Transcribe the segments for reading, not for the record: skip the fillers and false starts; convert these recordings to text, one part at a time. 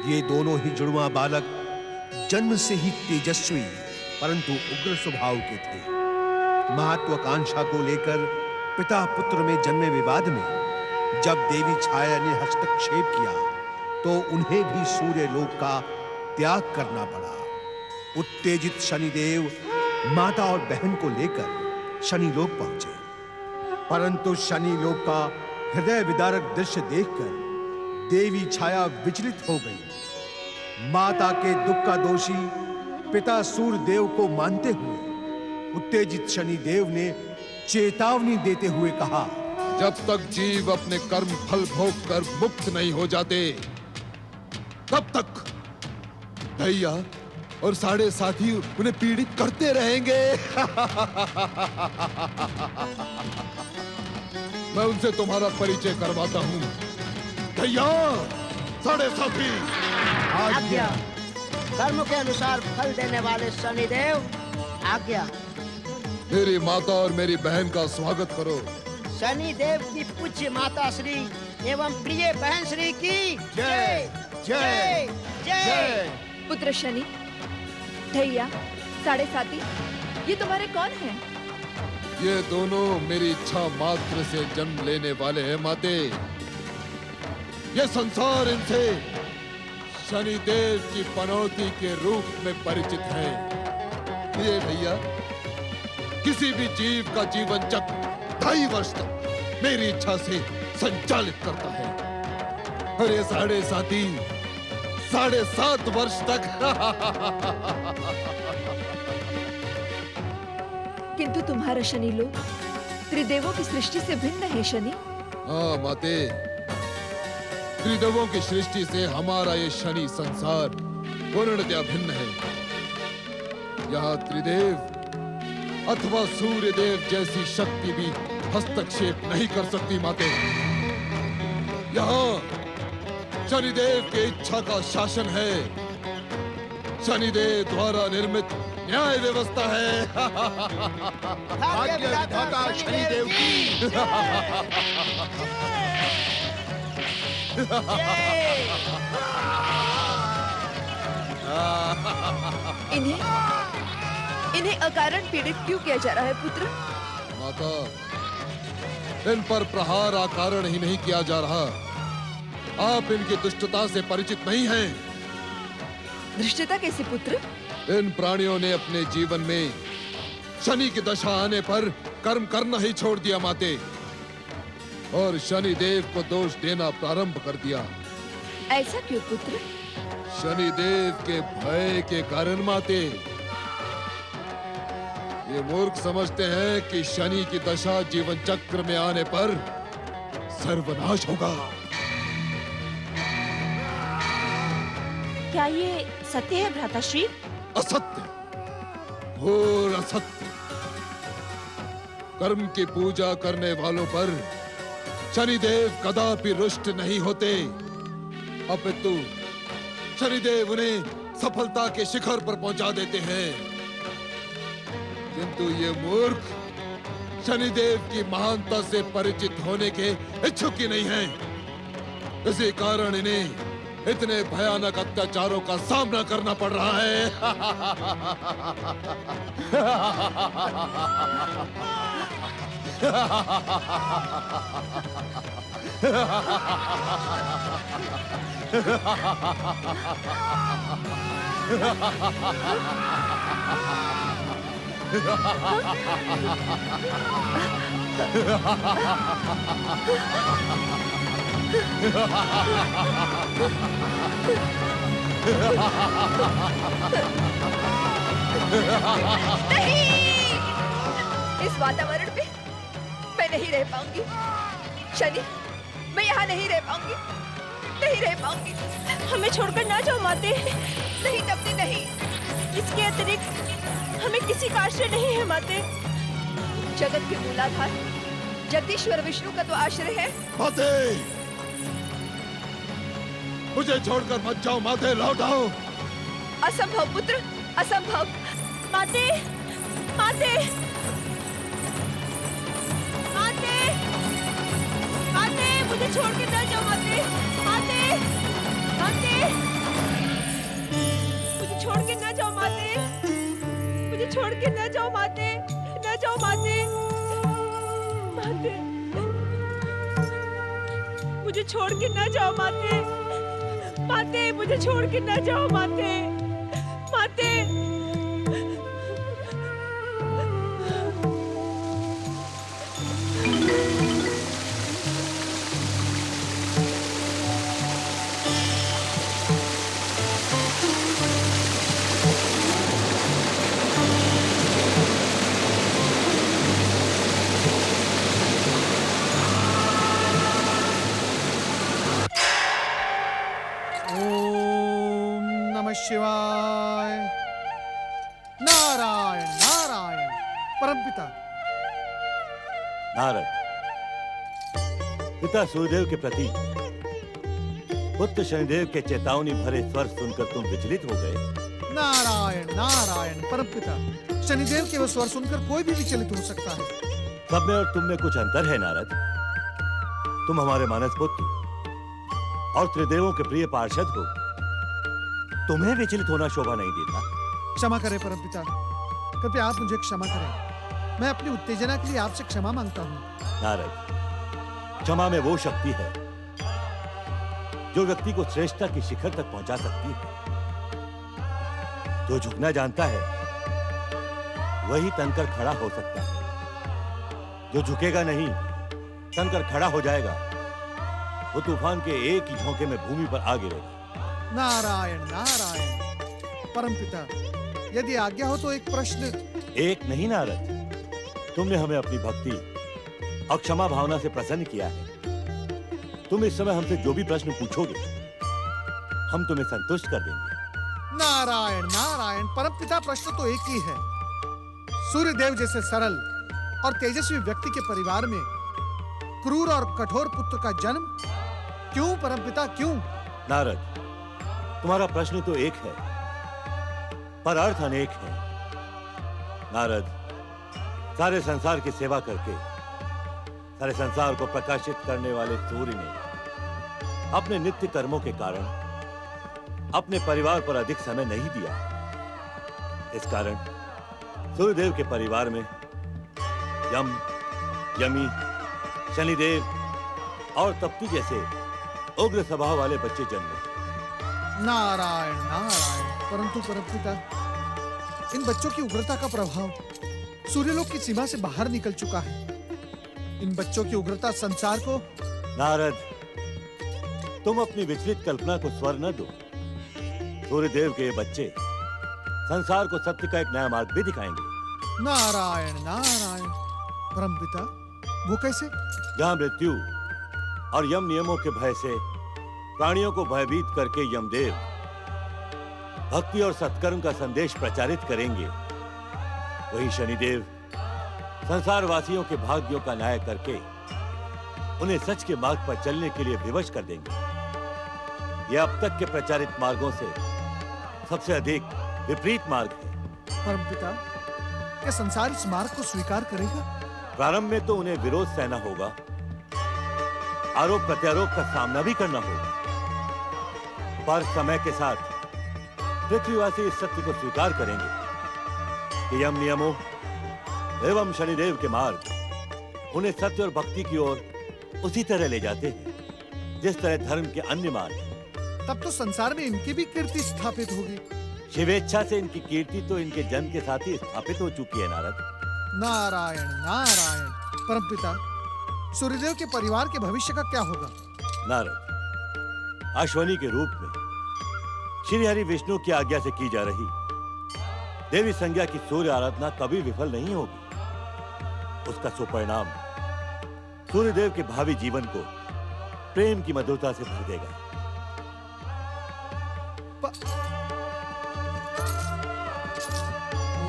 ये दोनों ही जुड़वा बालक जन्म से ही तेजस्वी परंतु उग्र स्वभाव के थे। महत्वाकांक्षा को लेकर पिता पुत्र में जन्मे विवाद में जब देवी छाया ने हस्तक्षेप किया तो उन्हें भी सूर्य लोक का त्याग करना पड़ा। उत्तेजित शनिदेव माता और बहन को लेकर शनिलोक पहुंचे, परंतु शनिलोक का हृदय विदारक दृश्य देखकर देवी छाया विचलित हो गई। माता के दुख का दोषी पिता सूर्यदेव को मानते हुए उत्तेजित शनिदेव ने चेतावनी देते हुए कहा, जब तक जीव अपने कर्म फल भोग कर मुक्त नहीं हो जाते तब तक दैया और साढ़े साथी उन्हें पीड़ित करते रहेंगे। मैं उनसे तुम्हारा परिचय करवाता हूँ। दैया, साढ़े साथी, आज्ञा। कर्म के अनुसार फल देने वाले शनिदेव, आज्ञा। मेरी माता और मेरी बहन का स्वागत करो। शनिदेव की पूज्य माता श्री एवं प्रिय बहन श्री की जय जय जय। पुत्र शनि, ढैया, साढ़े साथी, ये तुम्हारे कौन हैं? ये दोनों मेरी इच्छा मात्र से जन्म लेने वाले हैं माते। ये संसार इनसे शनिदेव की पनौती के रूप में परिचित है। ये भैया, किसी भी जीव का जीवन चक्र 2.5 वर्ष तक मेरी इच्छा से संचालित करता है। और ये साढ़े साथी 7.5 वर्ष तक। किंतु तुम्हारा शनि लोक त्रिदेवों की सृष्टि से भिन्न है शनि। हाँ माते, त्रिदेवों की सृष्टि से हमारा ये शनि संसार पूर्णतया भिन्न है। यहाँ त्रिदेव अथवा सूर्यदेव जैसी शक्ति भी हस्तक्षेप नहीं कर सकती माते। यहाँ शनिदेव की इच्छा का शासन है। शनिदेव द्वारा निर्मित न्याय व्यवस्था है। भाग्य विधाता शनिदेव की इन्हें अकारण पीड़ित क्यों किया जा रहा है पुत्र? माता, इन पर प्रहार अकारण ही नहीं किया जा रहा। आप इनकी दुष्टता से परिचित नहीं हैं। धृष्टता कैसे पुत्र? इन प्राणियों ने अपने जीवन में शनि की दशा आने पर कर्म करना ही छोड़ दिया माते, और शनि देव को दोष देना प्रारंभ कर दिया। ऐसा क्यों पुत्र? शनि देव के भय के कारण माते। ये मूर्ख समझते हैं कि शनि की दशा जीवन चक्र में आने पर सर्वनाश होगा। क्या ये सत्य है भ्राताश्री? असत्य, घोर असत्य। कर्म की पूजा करने वालों पर शनिदेव कदापि रुष्ट नहीं होते, अपितु शनिदेव उन्हें सफलता के शिखर पर पहुंचा देते हैं। किंतु ये मूर्ख शनिदेव की महानता से परिचित होने के इच्छुक ही नहीं हैं। इसी कारण इन्हें इतने भयानक अत्याचारों का सामना करना पड़ रहा है। नहीं! इस वातावरण में मैं नहीं रह पाऊंगी। शनि, मैं यहाँ नहीं रह पाऊंगी, नहीं रह पाऊंगी। हमें छोड़कर ना जाओ माते। नहीं तपती, नहीं। इसके अतिरिक्त हमें किसी का आश्रय नहीं है माते। जगत के मूलाधार जगदीश्वर विष्णु का तो आश्रय है। माते, मुझे छोड़कर मत जाओ माते, लौट आओ। असंभव पुत्र, असंभव। माते, माते, माते, माते, मुझे छोड़ के ना जाओ माते, माते, माते। मुझे छोड़ के न जाओ माते, न जाओ माते, माते, मुझे छोड़ के न जाओ माते, माते, मुझे छोड़ के न जाओ माते, माते। ओम नमः शिवाय। नारायण नारायण। परमपिता, नारद, पिता सूर्यदेव के प्रति पुत्र शनिदेव के चेतावनी भरे स्वर सुनकर तुम विचलित हो गए। नारायण नारायण। परमपिता, शनिदेव के वो स्वर सुनकर कोई भी विचलित हो सकता है। सब में और तुम में कुछ अंतर है नारद। तुम हमारे मानस पुत्र और त्रिदेवों के प्रिय पार्षद हो, तुम्हें विचलित होना शोभा नहीं देता। क्षमा करें परमपिता, कृपया आप मुझे क्षमा करें। मैं अपनी उत्तेजना के लिए आपसे क्षमा मांगता हूँ। नारद, क्षमा में वो शक्ति है जो व्यक्ति को श्रेष्ठता की शिखर तक पहुंचा सकती है। जो झुकना जानता है वही तनकर खड़ा हो सकता है। जो झुकेगा नहीं, तनकर खड़ा हो जाएगा, वो तूफान के एक ही झोंके में भूमि पर आ गिरेगा। नारायण नारायण। परमपिता, यदि आज्ञा हो तो एक प्रश्न। एक नहीं नारद, तुमने हमें अपनी भक्ति और क्षमा भावना से प्रसन्न किया है। तुम इस समय हमसे जो भी प्रश्न पूछोगे हम तुम्हें संतुष्ट कर देंगे। नारायण नारायण। परमपिता, प्रश्न तो एक ही है। सूर्यदेव जैसे सरल और तेजस्वी व्यक्ति के परिवार में क्रूर और कठोर पुत्र का जन्म क्यों परमपिता, क्यों? नारद, तुम्हारा प्रश्न तो एक है पर अर्थ अनेक है। नारद, सारे संसार की सेवा करके सारे संसार को प्रकाशित करने वाले सूर्य ने अपने नित्य कर्मों के कारण अपने परिवार पर अधिक समय नहीं दिया। इस कारण सूर्यदेव के परिवार में यम, यमी, शनिदेव और तप्ती जैसे उग्र स्वभाव वाले बच्चे जन्मे। नारायण नारायण। परंतु परमपिता, इन बच्चों की उग्रता का प्रभाव सूर्यलोक की सीमा से बाहर निकल चुका है। इन बच्चों की उग्रता संसार को। नारद, तुम अपनी विचलित कल्पना को स्वर न दो। सूर्यदेव के ये बच्चे संसार को सत्य का एक नया मार्ग भी दिखाएंगे। नारायण नारायण। परमपिता, वो कैसे? जहां मृत्यु और यम नियमों के भय से प्राणियों को भयभीत करके यमदेव भक्ति और सत्कर्म का संदेश प्रचारित करेंगे, वही शनिदेव संसार वासियों के भाग्यों का न्याय करके उन्हें सच के मार्ग पर चलने के लिए विवश कर देंगे। यह अब तक के प्रचारित मार्गों से सबसे अधिक विपरीत मार्ग है। परमपिता, क्या संसार इस मार्ग को स्वीकार करेगा? प्रारंभ में तो उन्हें विरोध सहना होगा, आरोप प्रत्यारोप का सामना भी करना होगा, पर समय के साथ पृथ्वीवासी इस सत्य को स्वीकार करेंगे कि यम नियमों एवं शनिदेव के मार्ग उन्हें सत्य और भक्ति की ओर उसी तरह ले जाते हैं जिस तरह धर्म के अन्य मार्ग। तब तो संसार में इनकी भी कीर्ति स्थापित होगी। शिवेच्छा से इनकी कीर्ति तो इनके जन्म के साथ ही स्थापित हो चुकी है नारद। नारायण नारायण। परमपिता, सूर्यदेव के परिवार के भविष्य का क्या होगा? नारद, अश्वनी के रूप में श्री हरि विष्णु की आज्ञा से की जा रही देवी संज्ञा की सूर्य आराधना कभी विफल नहीं होगी। उसका सुपरिणाम सूर्यदेव के भावी जीवन को प्रेम की मधुरता से भर देगा।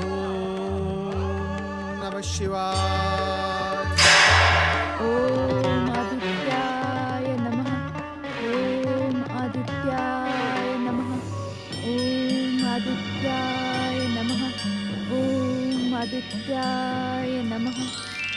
ओम नमः शिवाय। ओम आदित्याय नमः। ओम आदित्याय नमः। ओम आदित्याय नमः। ओम आदित्याय नमः।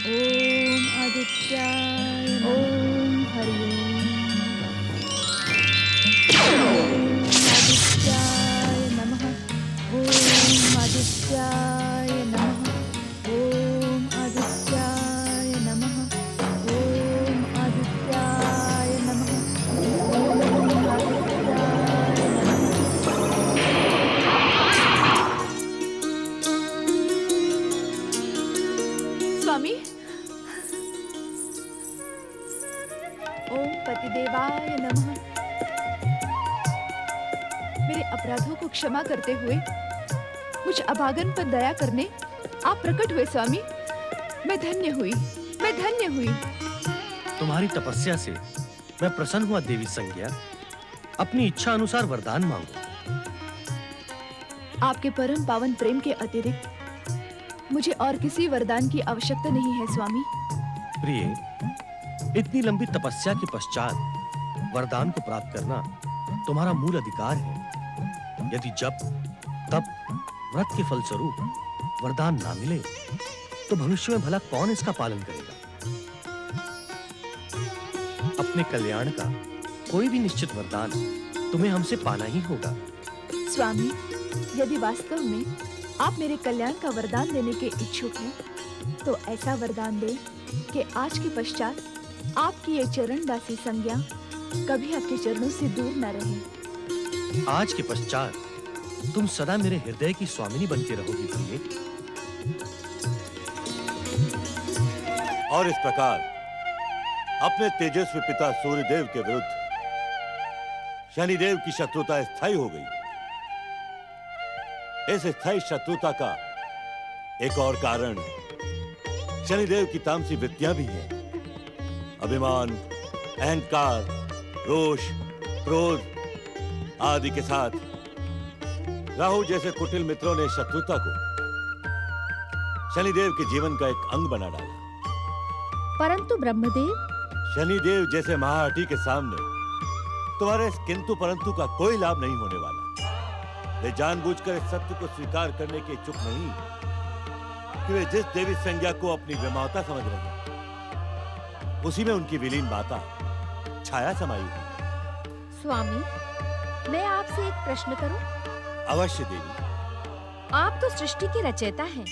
ओम आदित्याय नमः। ओम हरि ओम। ओम आदित्याय नमः। ओम आदित्याय मेरे अपराधों को क्षमा करते हुए मुझ अभागन पर दया करने आप प्रकट हुए स्वामी। मैं धन्य हुई, मैं धन्य हुई। तुम्हारी तपस्या से मैं प्रसन्न हुआ देवी संज्ञा। अपनी इच्छा अनुसार वरदान मांगो। आपके परम पावन प्रेम के अतिरिक्त मुझे और किसी वरदान की आवश्यकता नहीं है स्वामी। प्रिय, इतनी लंबी तपस्या के पश्चात वरदान को प्राप्त करना तुम्हारा मूल अधिकार है। यदि जब तब व्रत के फलस्वरूप वरदान ना मिले तो भविष्य में भला कौन इसका पालन करेगा? अपने कल्याण का कोई भी निश्चित वरदान तुम्हें हमसे पाना ही होगा। स्वामी, यदि वास्तव में आप मेरे कल्याण का वरदान देने के इच्छुक हैं, तो ऐसा वरदान दें कि आज के पश्चात आपकी ये चरण दासी संज्ञा कभी आपके चरणों से दूर न रहे। आज के पश्चात तुम सदा मेरे हृदय की स्वामिनी बनके रहोगी प्रिय। और इस प्रकार अपने तेजस्वी पिता सूर्यदेव के विरुद्ध शनिदेव की शत्रुता स्थायी हो गई। इस स्थायी शत्रुता का एक और कारण शनिदेव की तामसी वृत्तियां भी हैं। अभिमान, अहंकार, रोष, क्रोध आदि के साथ राहु जैसे कुटिल मित्रों ने शत्रुता को शनिदेव के जीवन का एक अंग बना डाला। परंतु ब्रह्मदेव, शनिदेव जैसे महाहठी के सामने तुम्हारे इस किंतु परंतु का कोई लाभ नहीं होने वाला। वे जानबूझकर इस सत्य को स्वीकार करने के इच्छुक नहीं कि वे जिस देवी संज्ञा को अपनी विमाता समझ रहे हैं, उसी में उनकी विलीन माता छाया समाई हुई। स्वामी, मैं आपसे एक प्रश्न करूं? अवश्य देवी। आप तो सृष्टि के रचयिता हैं,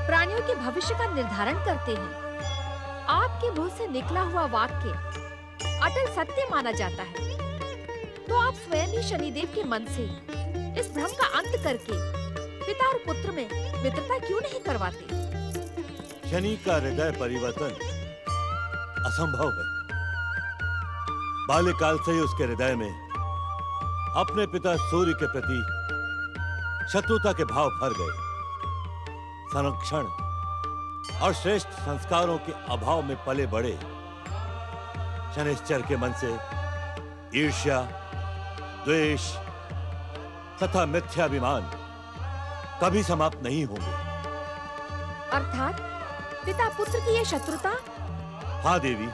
प्राणियों के भविष्य का निर्धारण करते हैं। आपके मुंह से निकला हुआ वाक्य अटल सत्य माना जाता है, तो आप स्वयं ही शनिदेव के मन से इस भ्रम का अंत करके पिता और पुत्र में मित्रता क्यों नहीं करवाते? शनि का हृदय परिवर्तन असंभव है। बाल्यकाल से ही उसके हृदय में अपने पिता सूर्य के प्रति शत्रुता के भाव भर गए। संरक्षण और श्रेष्ठ संस्कारों के अभाव में पले बड़े शनिश्चर के मन से ईर्ष्या, द्वेष तथा मिथ्याभिमान कभी समाप्त नहीं होंगे। अर्थात पिता पुत्र की ये शत्रुता? हाँ देवी,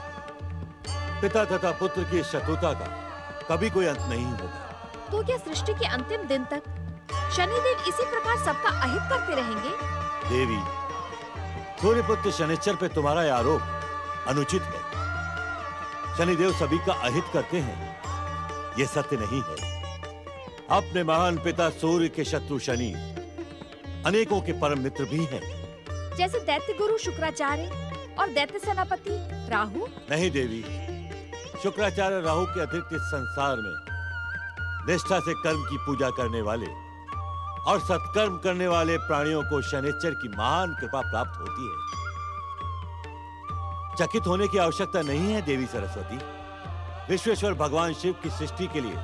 पिता तथा पुत्र की इस शत्रुता का कभी कोई अंत नहीं होगा। तो क्या सृष्टि के अंतिम दिन तक शनिदेव इसी प्रकार सबका अहित करते रहेंगे? देवी, सूर्यपुत्र शनिश्चर पे तुम्हारा यह आरोप अनुचित है। शनिदेव सभी का अहित करते हैं, यह सत्य नहीं है। अपने महान पिता सूर्य के शत्रु शनि अनेकों के परम मित्र भी हैं। जैसे दैत्य गुरु शुक्राचार्य और दैत्य सेनापति राहु? नहीं देवी, शुक्राचार्य राहु के अतिरिक्त इस संसार में निष्ठा से कर्म की पूजा करने वाले और सत्कर्म करने वाले प्राणियों को शनिश्चर की महान कृपा प्राप्त होती है। चकित होने की आवश्यकता नहीं है देवी सरस्वती। विश्वेश्वर भगवान शिव की सृष्टि के लिए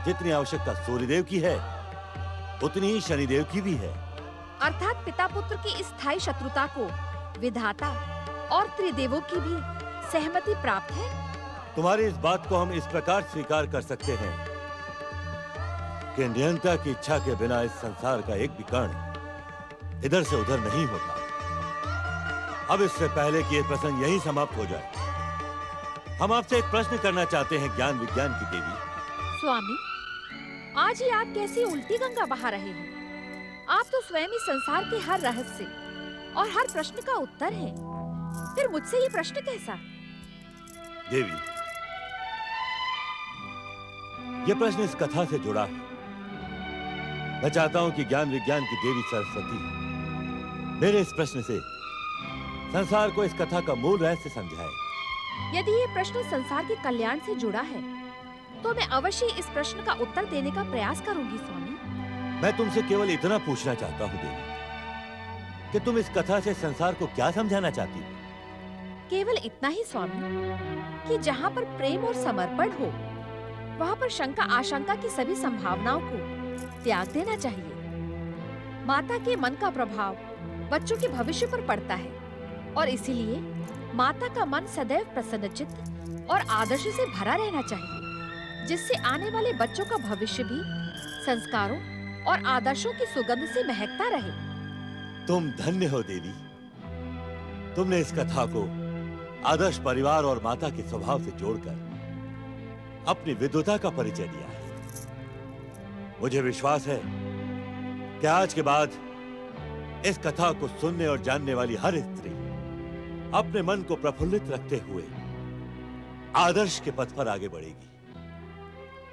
जितनी आवश्यकता सूर्यदेव की है, उतनी ही शनिदेव की भी है। अर्थात पिता पुत्र की इस स्थायी शत्रुता को विधाता और त्रिदेवों की भी सहमति प्राप्त है। तुम्हारी इस बात को हम इस प्रकार स्वीकार कर सकते हैं कि नियंता की इच्छा के बिना इस संसार का एक भी कण इधर से उधर नहीं होता। अब इससे पहले कि यह प्रसंग यहीं समाप्त हो जाए, हम आपसे एक प्रश्न करना चाहते हैं ज्ञान विज्ञान की देवी। स्वामी, आज ही आप कैसी उल्टी गंगा बहा रहे हैं? आप तो स्वयं ही संसार के हर रहस्य और हर प्रश्न का उत्तर हैं। फिर मुझसे ये प्रश्न कैसा? देवी, यह प्रश्न इस कथा से जुड़ा है। मैं चाहता हूं कि ज्ञान विज्ञान की देवी सरस्वती मेरे इस प्रश्न से संसार को इस कथा का मूल रहस्य समझाए। यदि ये प्रश्न संसार के कल्याण से जुड़ा है, तो मैं अवश्य इस प्रश्न का उत्तर देने का प्रयास करूंगी स्वामी। मैं तुमसे केवल इतना पूछना चाहता हूँ देवी कि तुम इस कथा से संसार को क्या समझाना चाहती हो? केवल इतना ही स्वामी कि जहाँ पर प्रेम और समर्पण हो, वहाँ पर शंका आशंका की सभी संभावनाओं को त्याग देना चाहिए। माता के मन का प्रभाव बच्चों के भविष्य पर पड़ता है और इसीलिए माता का मन सदैव प्रसन्नचित्त और आदर्श से भरा रहना चाहिए, जिससे आने वाले बच्चों का भविष्य भी संस्कारों और आदर्शों की सुगंध से महकता रहे। तुम धन्य हो देवी। तुमने इस कथा को आदर्श परिवार और माता के स्वभाव से जोड़कर अपनी विद्वता का परिचय दिया है। मुझे विश्वास है कि आज के बाद इस कथा को सुनने और जानने वाली हर स्त्री अपने मन को प्रफुल्लित रखते हुए आदर्श के पथ पर आगे बढ़ेगी।